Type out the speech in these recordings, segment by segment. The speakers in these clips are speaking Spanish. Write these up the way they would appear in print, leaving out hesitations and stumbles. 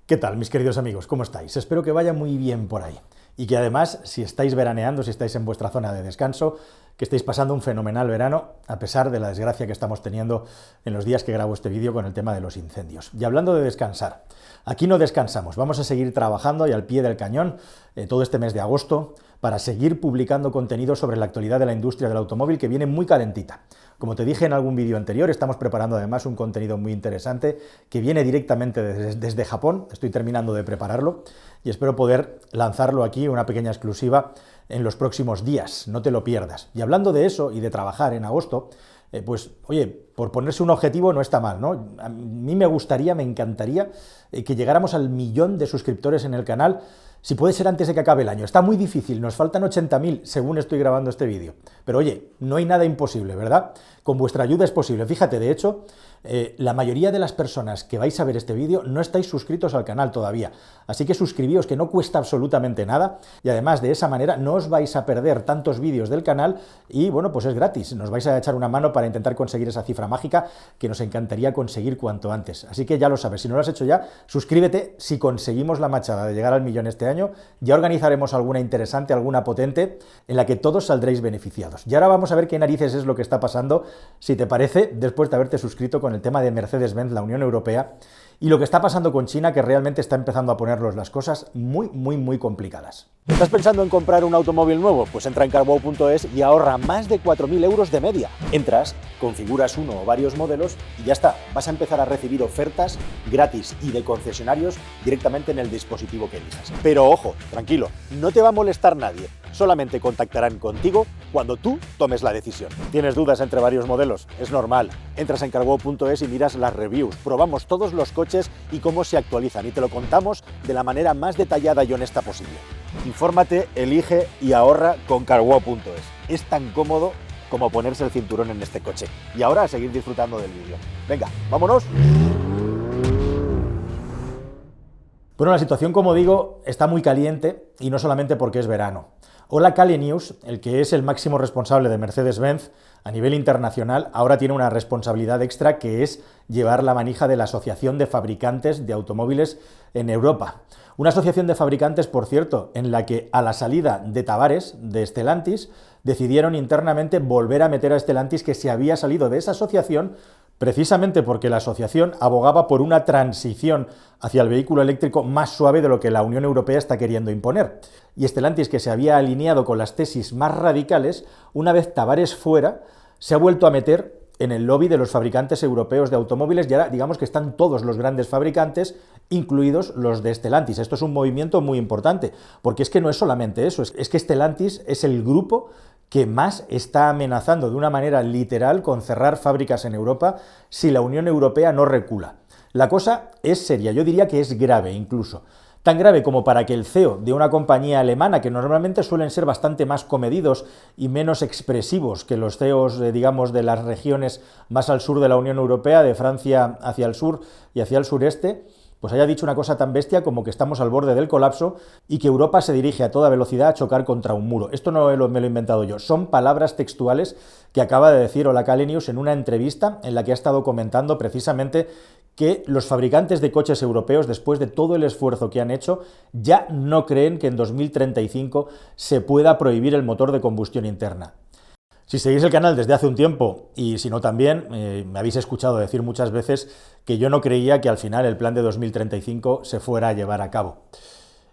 ¿Qué tal, mis queridos amigos? ¿Cómo estáis? Espero que vaya muy bien por ahí. Y que además, si estáis veraneando, si estáis en vuestra zona de descanso, que estéis pasando un fenomenal verano, a pesar de la desgracia que estamos teniendo en los días que grabo este vídeo con el tema de los incendios. Y hablando de descansar, aquí no descansamos, vamos a seguir trabajando y al pie del cañón todo este mes de agosto para seguir publicando contenido sobre la actualidad de la industria del automóvil que viene muy calentita. Como te dije en algún vídeo anterior, estamos preparando además un contenido muy interesante que viene directamente desde Japón. Estoy terminando de prepararlo y espero poder lanzarlo aquí, una pequeña exclusiva, en los próximos días. No te lo pierdas. Y hablando de eso y de trabajar en agosto, pues, oye, por ponerse un objetivo no está mal, ¿no? A mí me encantaría que llegáramos al 1.000.000 de suscriptores en el canal, si puede ser antes de que acabe el año. Está muy difícil, nos faltan 80.000 según estoy grabando este vídeo. Pero oye, no hay nada imposible, ¿verdad? Con vuestra ayuda es posible. Fíjate, de hecho, la mayoría de las personas que vais a ver este vídeo no estáis suscritos al canal todavía. Así que suscribíos, que no cuesta absolutamente nada. Y además, de esa manera, no os vais a perder tantos vídeos del canal y, bueno, pues es gratis. Nos vais a echar una mano para intentar conseguir esa cifra mágica que nos encantaría conseguir cuanto antes. Así que ya lo sabes, si no lo has hecho ya, suscríbete. Si conseguimos la machada de llegar al 1.000.000 este año, ya organizaremos alguna interesante, alguna potente, en la que todos saldréis beneficiados. Y ahora vamos a ver qué narices es lo que está pasando, si te parece, después de haberte suscrito con el tema de Mercedes-Benz, la Unión Europea, y lo que está pasando con China, que realmente está empezando a ponernos las cosas muy complicadas. ¿Estás pensando en comprar un automóvil nuevo? Pues entra en carwow.es y ahorra más de 4.000 euros de media. Entras, configuras uno o varios modelos y ya está. Vas a empezar a recibir ofertas gratis y de concesionarios directamente en el dispositivo que elijas. Pero ojo, tranquilo, no te va a molestar nadie. Solamente contactarán contigo cuando tú tomes la decisión. ¿Tienes dudas entre varios modelos? Es normal. Entras en carwow.es y miras las reviews. Probamos todos los coches y cómo se actualizan y te lo contamos de la manera más detallada y honesta posible. Infórmate, elige y ahorra con carwow.es. Es tan cómodo como ponerse el cinturón en este coche. Y ahora a seguir disfrutando del vídeo. Venga, vámonos. Bueno, la situación, como digo, está muy caliente y no solamente porque es verano. Ola Källenius, el que es el máximo responsable de Mercedes-Benz a nivel internacional, ahora tiene una responsabilidad extra que es llevar la manija de la Asociación de Fabricantes de Automóviles en Europa. Una asociación de fabricantes, por cierto, en la que a la salida de Tavares, de Stellantis, decidieron internamente volver a meter a Stellantis, que se había salido de esa asociación precisamente porque la asociación abogaba por una transición hacia el vehículo eléctrico más suave de lo que la Unión Europea está queriendo imponer. Y Stellantis, que se había alineado con las tesis más radicales, una vez Tavares fuera, se ha vuelto a meter en el lobby de los fabricantes europeos de automóviles y ahora digamos que están todos los grandes fabricantes, incluidos los de Stellantis. Esto es un movimiento muy importante, porque es que no es solamente eso, es que Stellantis es el grupo que más está amenazando de una manera literal con cerrar fábricas en Europa si la Unión Europea no recula. La cosa es seria, yo diría que es grave incluso. Tan grave como para que el CEO de una compañía alemana, que normalmente suelen ser bastante más comedidos y menos expresivos que los CEOs, digamos, de las regiones más al sur de la Unión Europea, de Francia hacia el sur y hacia el sureste, pues haya dicho una cosa tan bestia como que estamos al borde del colapso y que Europa se dirige a toda velocidad a chocar contra un muro. Esto no me lo he inventado yo, son palabras textuales que acaba de decir Ola Källenius en una entrevista en la que ha estado comentando precisamente que los fabricantes de coches europeos, después de todo el esfuerzo que han hecho, ya no creen que en 2035 se pueda prohibir el motor de combustión interna. Si seguís el canal desde hace un tiempo, y si no también, me habéis escuchado decir muchas veces que yo no creía que al final el plan de 2035 se fuera a llevar a cabo.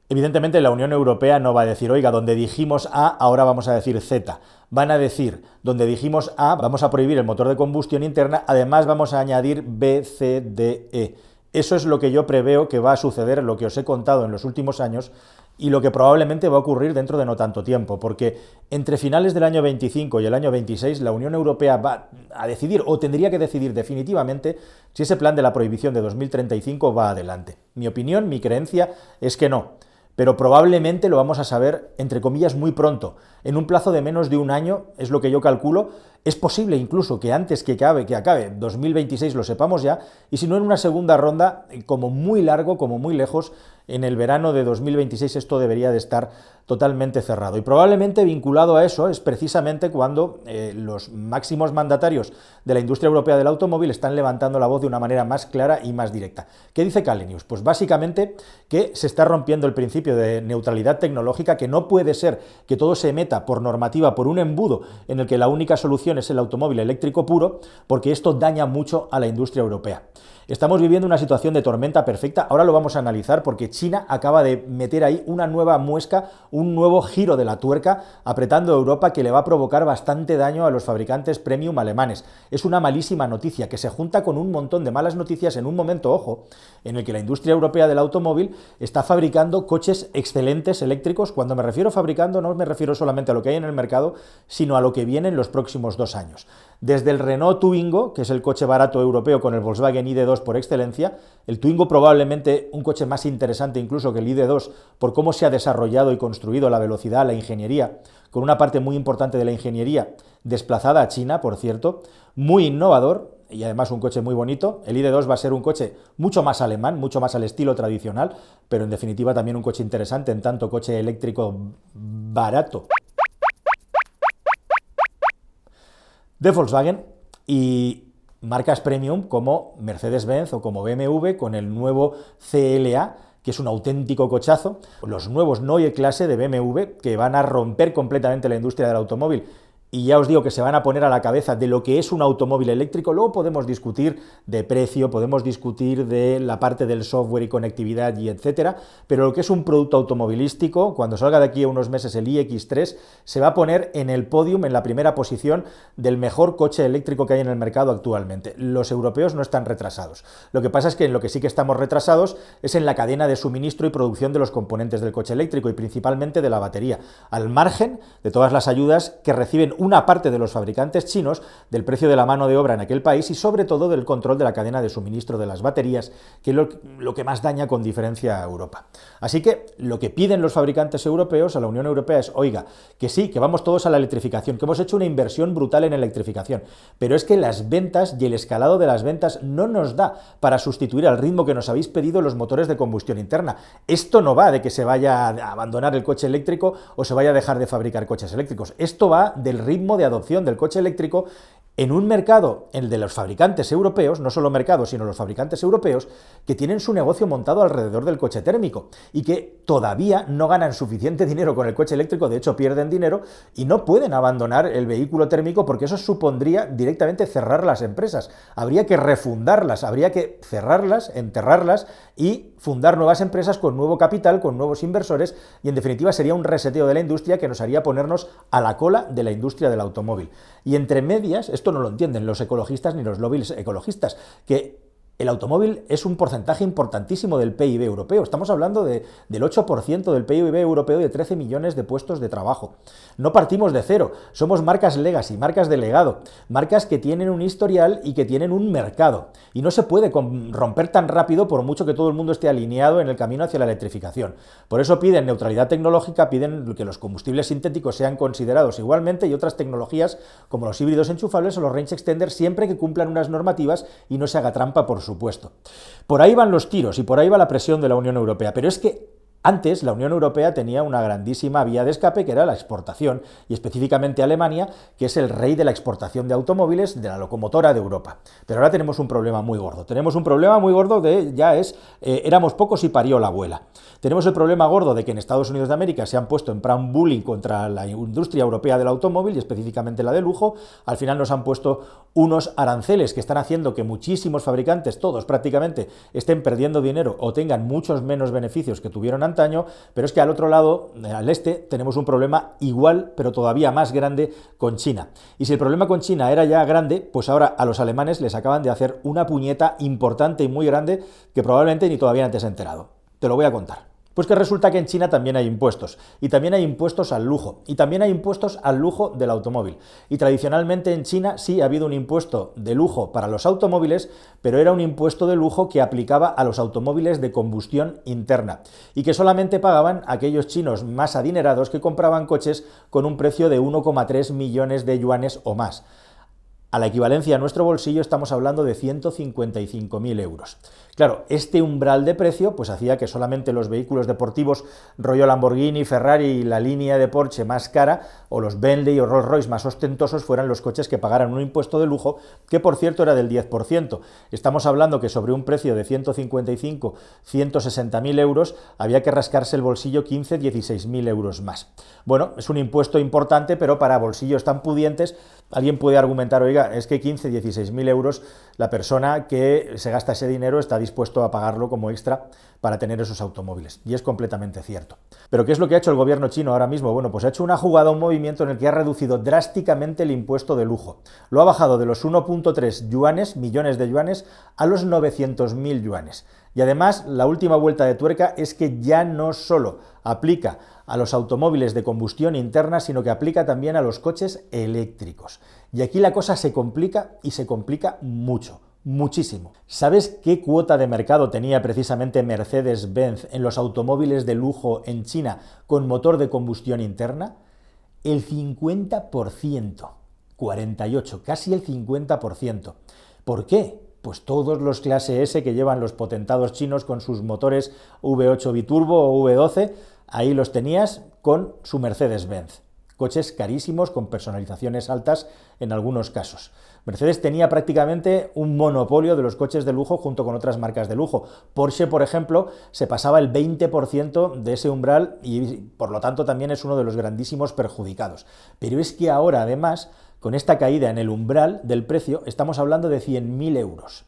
Evidentemente la Unión Europea no va a decir, oiga, donde dijimos A, ahora vamos a decir Z. Van a decir, donde dijimos A, vamos a prohibir el motor de combustión interna, además vamos a añadir B, C, D, E. Eso es lo que yo preveo que va a suceder, lo que os he contado en los últimos años, y lo que probablemente va a ocurrir dentro de no tanto tiempo, porque entre finales del año 25 y el año 26 la Unión Europea va a decidir, o tendría que decidir definitivamente, si ese plan de la prohibición de 2035 va adelante. Mi opinión, mi creencia es que no, pero probablemente lo vamos a saber, entre comillas, muy pronto. En un plazo de menos de un año, es lo que yo calculo, Es posible incluso que antes que acabe 2026 lo sepamos ya, y si no en una segunda ronda, como muy largo, como muy lejos, en el verano de 2026 esto debería de estar totalmente cerrado. Y probablemente vinculado a eso es precisamente cuando los máximos mandatarios de la industria europea del automóvil están levantando la voz de una manera más clara y más directa. ¿Qué dice Kali News? Pues básicamente que se está rompiendo el principio de neutralidad tecnológica, que no puede ser que todo se meta por normativa, por un embudo en el que la única solución es el automóvil eléctrico puro, porque esto daña mucho a la industria europea. Estamos viviendo una situación de tormenta perfecta, ahora lo vamos a analizar porque China acaba de meter ahí una nueva muesca, un nuevo giro de la tuerca, apretando a Europa que le va a provocar bastante daño a los fabricantes premium alemanes. Es una malísima noticia que se junta con un montón de malas noticias en un momento, ojo, en el que la industria europea del automóvil está fabricando coches excelentes eléctricos. Cuando me refiero a fabricando no me refiero solamente a lo que hay en el mercado, sino a lo que viene en los próximos 2 años. Desde el Renault Twingo, que es el coche barato europeo con el Volkswagen ID.2 por excelencia, el Twingo probablemente un coche más interesante incluso que el ID.2 por cómo se ha desarrollado y construido, la velocidad, la ingeniería, con una parte muy importante de la ingeniería desplazada a China, por cierto, muy innovador y además un coche muy bonito. El ID.2 va a ser un coche mucho más alemán, mucho más al estilo tradicional, pero en definitiva también un coche interesante en tanto coche eléctrico barato de Volkswagen, y marcas premium como Mercedes-Benz o como BMW con el nuevo CLA, que es un auténtico cochazo, los nuevos Neue Klasse de BMW, que van a romper completamente la industria del automóvil. Y ya os digo que se van a poner a la cabeza de lo que es un automóvil eléctrico. Luego podemos discutir de precio, podemos discutir de la parte del software y conectividad y etcétera, pero lo que es un producto automovilístico, cuando salga de aquí a unos meses el iX3, se va a poner en el podium, en la primera posición del mejor coche eléctrico que hay en el mercado actualmente. Los europeos no están retrasados. Lo que pasa es que en lo que sí que estamos retrasados es en la cadena de suministro y producción de los componentes del coche eléctrico y principalmente de la batería, al margen de todas las ayudas que reciben una parte de los fabricantes chinos, del precio de la mano de obra en aquel país y sobre todo del control de la cadena de suministro de las baterías, que es lo que más daña con diferencia a Europa. Así que lo que piden los fabricantes europeos a la Unión Europea es, oiga, que sí, que vamos todos a la electrificación, que hemos hecho una inversión brutal en electrificación, pero es que las ventas y el escalado de las ventas no nos da para sustituir al ritmo que nos habéis pedido los motores de combustión interna. Esto no va de que se vaya a abandonar el coche eléctrico o se vaya a dejar de fabricar coches eléctricos. Esto va del ritmo de adopción del coche eléctrico en un mercado, el de los fabricantes europeos, no solo mercados, sino los fabricantes europeos, que tienen su negocio montado alrededor del coche térmico y que todavía no ganan suficiente dinero con el coche eléctrico, de hecho pierden dinero y no pueden abandonar el vehículo térmico porque eso supondría directamente cerrar las empresas. Habría que refundarlas, habría que cerrarlas, enterrarlas y fundar nuevas empresas con nuevo capital, con nuevos inversores y en definitiva sería un reseteo de la industria que nos haría ponernos a la cola de la industria del automóvil. Y entre medias, esto no lo entienden los ecologistas ni los lobbies ecologistas, que el automóvil es un porcentaje importantísimo del PIB europeo. Estamos hablando del 8% del PIB europeo y de 13 millones de puestos de trabajo. No partimos de cero, somos marcas legacy, marcas de legado, marcas que tienen un historial y que tienen un mercado. Y no se puede romper tan rápido por mucho que todo el mundo esté alineado en el camino hacia la electrificación. Por eso piden neutralidad tecnológica, piden que los combustibles sintéticos sean considerados igualmente y otras tecnologías como los híbridos enchufables o los range extenders siempre que cumplan unas normativas y no se haga trampa por supuesto. Por ahí van los tiros y por ahí va la presión de la Unión Europea, pero es que antes la Unión Europea tenía una grandísima vía de escape que era la exportación y específicamente Alemania, que es el rey de la exportación de automóviles, de la locomotora de Europa. Pero ahora tenemos un problema muy gordo. Tenemos un problema muy gordo de éramos pocos y parió la abuela. Tenemos el problema gordo de que en Estados Unidos de América se han puesto en plan bullying contra la industria europea del automóvil y específicamente la de lujo. Al final nos han puesto unos aranceles que están haciendo que muchísimos fabricantes, todos prácticamente, estén perdiendo dinero o tengan muchos menos beneficios que tuvieron antaño, pero es que al otro lado, al este, tenemos un problema igual, pero todavía más grande con China. Y si el problema con China era ya grande, pues ahora a los alemanes les acaban de hacer una puñeta importante y muy grande que probablemente ni todavía antes he enterado. Te lo voy a contar. Pues que resulta que en China también hay impuestos, y también hay impuestos al lujo, y también hay impuestos al lujo del automóvil. Y tradicionalmente en China sí ha habido un impuesto de lujo para los automóviles, pero era un impuesto de lujo que aplicaba a los automóviles de combustión interna, y que solamente pagaban aquellos chinos más adinerados que compraban coches con un precio de 1,3 millones de yuanes o más. A la equivalencia a nuestro bolsillo estamos hablando de 155.000 euros. Claro, este umbral de precio pues hacía que solamente los vehículos deportivos rollo Lamborghini, Ferrari y la línea de Porsche más cara, o los Bentley o Rolls Royce más ostentosos, fueran los coches que pagaran un impuesto de lujo, que por cierto era del 10%. Estamos hablando que sobre un precio de 155, 160.000 euros había que rascarse el bolsillo 15, 16.000 euros más. Bueno, es un impuesto importante, pero para bolsillos tan pudientes, alguien puede argumentar, oiga, es que 15, 16.000 euros, la persona que se gasta ese dinero está dispuesto a pagarlo como extra para tener esos automóviles. Y es completamente cierto. ¿Pero qué es lo que ha hecho el gobierno chino ahora mismo? Bueno, pues ha hecho una jugada, un movimiento en el que ha reducido drásticamente el impuesto de lujo. Lo ha bajado de los 1.3 yuanes, millones de yuanes, a los 900.000 yuanes. Y además, la última vuelta de tuerca es que ya no solo aplica a los automóviles de combustión interna, sino que aplica también a los coches eléctricos. Y aquí la cosa se complica, y se complica mucho. Muchísimo. ¿Sabes qué cuota de mercado tenía precisamente Mercedes-Benz en los automóviles de lujo en China con motor de combustión interna? El 50%, 48%, casi el 50%. ¿Por qué? Pues todos los clase S que llevan los potentados chinos con sus motores V8 biturbo o V12, ahí los tenías con su Mercedes-Benz. Coches carísimos con personalizaciones altas en algunos casos. Mercedes tenía prácticamente un monopolio de los coches de lujo junto con otras marcas de lujo. Porsche, por ejemplo, se pasaba el 20% de ese umbral y por lo tanto también es uno de los grandísimos perjudicados. Pero es que ahora, además, con esta caída en el umbral del precio, estamos hablando de 100.000 euros.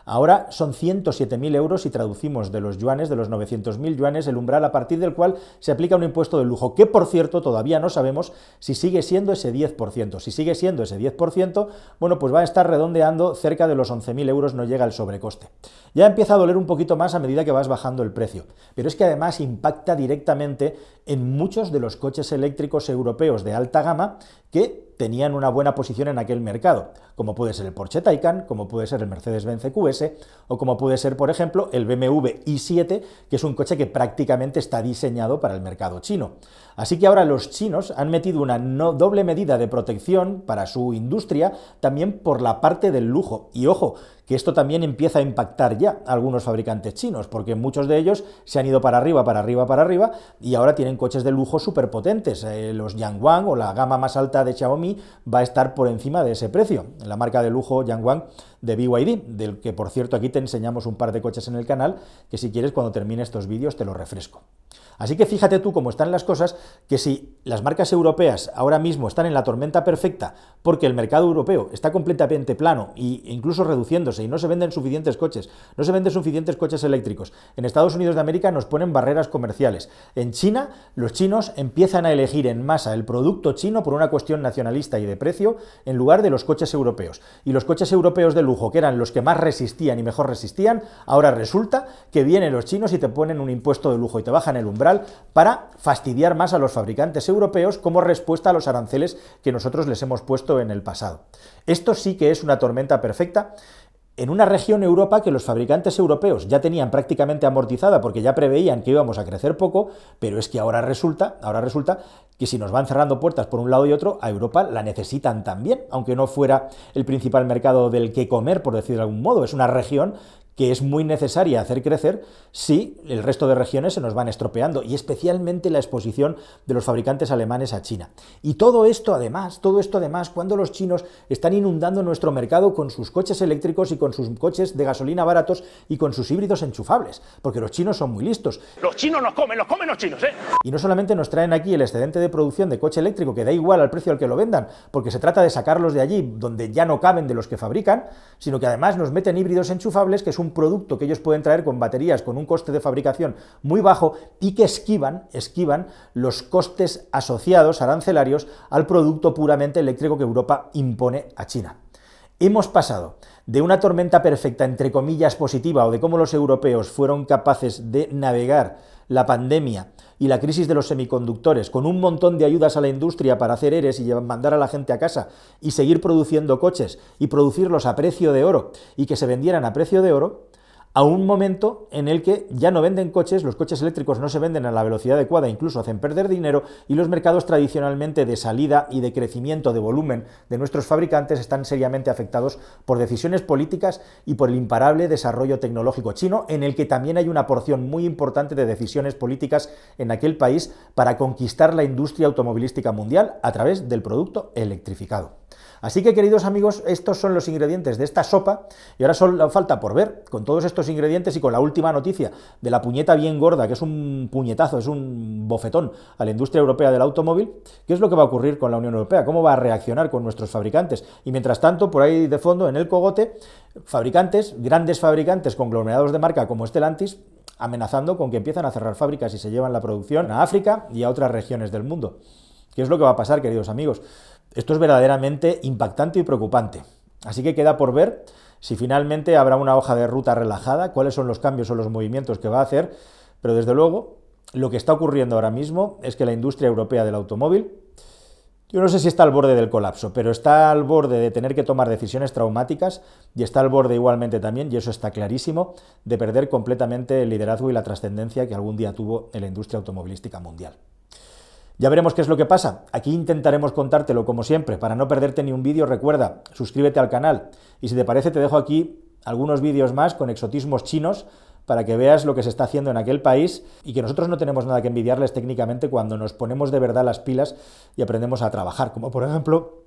Ahora son 107.000 euros si traducimos de los yuanes, de los 900.000 yuanes, el umbral a partir del cual se aplica un impuesto de lujo, que por cierto todavía no sabemos si sigue siendo ese 10%. Si sigue siendo ese 10%, bueno, pues va a estar redondeando cerca de los 11.000 euros, no llega el sobrecoste. Ya empieza a doler un poquito más a medida que vas bajando el precio, pero es que además impacta directamente en muchos de los coches eléctricos europeos de alta gama que tenían una buena posición en aquel mercado, como puede ser el Porsche Taycan, como puede ser el Mercedes-Benz EQS, o como puede ser, por ejemplo, el BMW i7, que es un coche que prácticamente está diseñado para el mercado chino. Así que ahora los chinos han metido una doble medida de protección para su industria, también por la parte del lujo. Y ojo, que esto también empieza a impactar ya a algunos fabricantes chinos, porque muchos de ellos se han ido para arriba, para arriba, para arriba, y ahora tienen coches de lujo súper potentes. Los Yangwang o la gama más alta de Xiaomi va a estar por encima de ese precio. La marca de lujo Yangwang de BYD, del que por cierto aquí te enseñamos un par de coches en el canal, que si quieres cuando termine estos vídeos te los refresco. Así que fíjate tú cómo están las cosas, que si las marcas europeas ahora mismo están en la tormenta perfecta porque el mercado europeo está completamente plano e incluso reduciéndose y no se venden suficientes coches, no se venden suficientes coches eléctricos, en Estados Unidos de América nos ponen barreras comerciales, en China los chinos empiezan a elegir en masa el producto chino por una cuestión nacionalista y de precio en lugar de los coches europeos, y los coches europeos de lujo, que eran los que más resistían y mejor resistían, ahora resulta que vienen los chinos y te ponen un impuesto de lujo y te bajan el umbral para fastidiar más a los fabricantes europeos como respuesta a los aranceles que nosotros les hemos puesto en el pasado. Esto sí que es una tormenta perfecta en una región Europa que los fabricantes europeos ya tenían prácticamente amortizada porque ya preveían que íbamos a crecer poco, pero es que ahora resulta que si nos van cerrando puertas por un lado y otro, a Europa la necesitan también, aunque no fuera el principal mercado del que comer, por decir de algún modo. Es una región que es muy necesaria hacer crecer si el resto de regiones se nos van estropeando, y especialmente la exposición de los fabricantes alemanes a China. Y todo esto además, cuando los chinos están inundando nuestro mercado con sus coches eléctricos y con sus coches de gasolina baratos y con sus híbridos enchufables, porque los chinos son muy listos. Los chinos los comen los chinos, ¿eh? Y no solamente nos traen aquí el excedente de producción de coche eléctrico, que da igual al precio al que lo vendan, porque se trata de sacarlos de allí donde ya no caben de los que fabrican, sino que además nos meten híbridos enchufables, que es un producto que ellos pueden traer con baterías con un coste de fabricación muy bajo y que esquivan los costes asociados arancelarios al producto puramente eléctrico que Europa impone a China. Hemos pasado de una tormenta perfecta, entre comillas, positiva, o de cómo los europeos fueron capaces de navegar la pandemia y la crisis de los semiconductores con un montón de ayudas a la industria para hacer ERES y mandar a la gente a casa y seguir produciendo coches y producirlos a precio de oro y que se vendieran a precio de oro, a un momento en el que ya no venden coches, los coches eléctricos no se venden a la velocidad adecuada, incluso hacen perder dinero, y los mercados tradicionalmente de salida y de crecimiento de volumen de nuestros fabricantes están seriamente afectados por decisiones políticas y por el imparable desarrollo tecnológico chino, en el que también hay una porción muy importante de decisiones políticas en aquel país para conquistar la industria automovilística mundial a través del producto electrificado. Así que, queridos amigos, estos son los ingredientes de esta sopa y ahora solo falta por ver, con todos estos ingredientes y con la última noticia de la puñeta bien gorda, que es un puñetazo, es un bofetón a la industria europea del automóvil, qué es lo que va a ocurrir con la Unión Europea, cómo va a reaccionar con nuestros fabricantes. Y mientras tanto, por ahí de fondo, en el cogote, fabricantes, grandes fabricantes conglomerados de marca como Stellantis, amenazando con que empiezan a cerrar fábricas y se llevan la producción a África y a otras regiones del mundo. ¿Qué es lo que va a pasar, queridos amigos? Esto es verdaderamente impactante y preocupante. Así que queda por ver si finalmente habrá una hoja de ruta relajada, cuáles son los cambios o los movimientos que va a hacer, pero desde luego lo que está ocurriendo ahora mismo es que la industria europea del automóvil, yo no sé si está al borde del colapso, pero está al borde de tener que tomar decisiones traumáticas y está al borde igualmente también, y eso está clarísimo, de perder completamente el liderazgo y la trascendencia que algún día tuvo en la industria automovilística mundial. Ya veremos qué es lo que pasa. Aquí intentaremos contártelo como siempre. Para no perderte ni un vídeo, recuerda, suscríbete al canal. Y si te parece, te dejo aquí algunos vídeos más con exotismos chinos para que veas lo que se está haciendo en aquel país y que nosotros no tenemos nada que envidiarles técnicamente cuando nos ponemos de verdad las pilas y aprendemos a trabajar. Como por ejemplo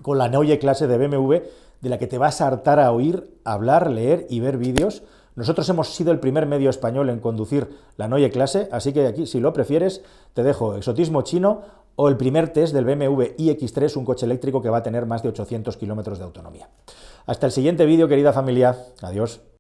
con la Neue Klasse de BMW, de la que te vas a hartar a oír, hablar, leer y ver vídeos. Nosotros hemos sido el primer medio español en conducir la Neue Klasse, así que aquí, si lo prefieres, te dejo exotismo chino o el primer test del BMW iX3, un coche eléctrico que va a tener más de 800 kilómetros de autonomía. Hasta el siguiente vídeo, querida familia. Adiós.